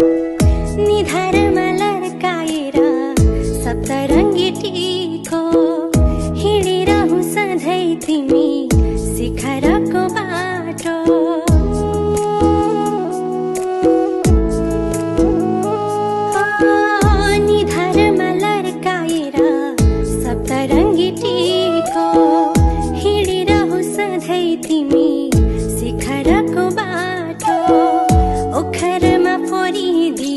निधारमा लड्काएर सप्तरङ्गी टीको हिँडिरहँ सधैँ तिमी शिखरको बाटो। निधारमा लड्काएर सप्तरङ्गी टीको हिँडिरहँ सधैँ तिमी शिखरको बाटो। ओखरमा फोरिदी